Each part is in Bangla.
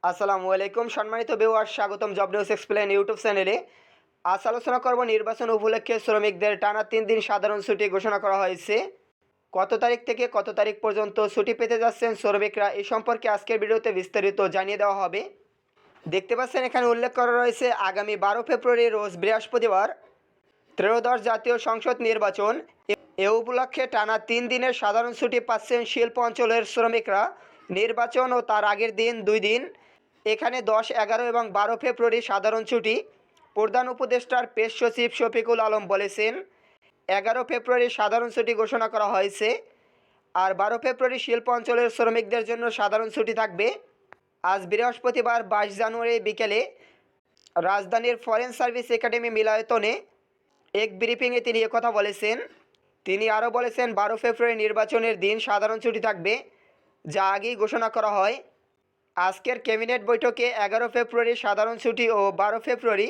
আসসালামু আলাইকুম সম্মানিত ভিউয়ার্স, স্বাগতম জব নিউজ এক্সপ্লেন ইউটিউব চ্যানেলে। আজ আলোচনা করব নির্বাচন উপলক্ষে শ্রমিকদের টানা 3 দিন সাধারণ ছুটি ঘোষণা করা হয়েছে। কত তারিখ থেকে কত তারিখ পর্যন্ত ছুটি পেতে যাচ্ছেন শ্রমিকরা, এই সম্পর্কে আজকের ভিডিওতে বিস্তারিত জানিয়ে দেওয়া হবে। দেখতে পাচ্ছেন এখানে উল্লেখ করা রয়েছে আগামী 12 ফেব্রুয়ারি রোজ বৃহস্পতিবার ত্রয়োদশ জাতীয় সংসদ নির্বাচন। এ উপলক্ষে টানা 3 দিনের সাধারণ ছুটি পাচ্ছেন শিল্প অঞ্চলের শ্রমিকরা। নির্বাচন ও তার আগের দিন 2 দিন, এখানে 10, 11 এবং 12 ফেব্রুয়ারি সাধারণ ছুটি। প্রধান উপদেষ্টার প্রেস সচিব শফিকুল আলম বলেছেন 11 ফেব্রুয়ারি সাধারণ ছুটি ঘোষণা করা হয়েছে, আর 12 ফেব্রুয়ারি শিল্প অঞ্চলের শ্রমিকদের জন্য সাধারণ ছুটি থাকবে। আজ বৃহস্পতিবার 22 জানুয়ারি বিকেলে রাজধানীর ফরেন সার্ভিস একাডেমি মিলনায়তনে এক ব্রিফিংয়ে তিনি একথা বলেছেন। তিনি আরও বলেছেন 12 ফেব্রুয়ারি নির্বাচনের দিন সাধারণ ছুটি থাকবে, যা আগেই ঘোষণা করা হয়। আজকের ক্যাবিনেট বৈঠকে 11 ফেব্রুয়ারি সাধারণ ছুটি ও 12 ফেব্রুয়ারি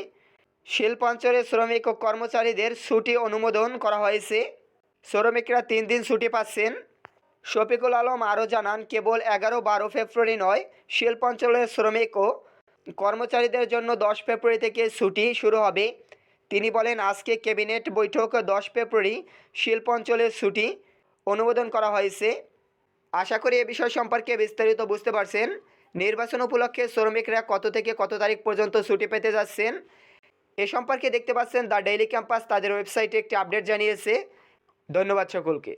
শিল্পাঞ্চলের শ্রমিক ও কর্মচারীদের ছুটি অনুমোদন করা হয়েছে। শ্রমিকরা 3 দিন ছুটি পাচ্ছেন। শফিকুল আলম আরও জানান, কেবল 11-12 ফেব্রুয়ারি নয়, শিল্পাঞ্চলের শ্রমিক ও কর্মচারীদের জন্য 10 ফেব্রুয়ারি থেকে ছুটি শুরু হবে। তিনি বলেন, আজকে ক্যাবিনেট বৈঠক 10 ফেব্রুয়ারি শিল্পাঞ্চলের ছুটি অনুমোদন করা হয়েছে। আশা করি এ বিষয় সম্পর্কে বিস্তারিত বুঝতে পারছেন। নির্বাচন উপলক্ষে শ্রমিকরা কত থেকে কত তারিখ পর্যন্ত ছুটি পেতে যাচ্ছেন এ সম্পর্কে দেখতে পাচ্ছেন দ্য ডেইলি ক্যাম্পাস তাদের ওয়েবসাইটে একটি আপডেট জানিয়েছে। ধন্যবাদ সকলকে।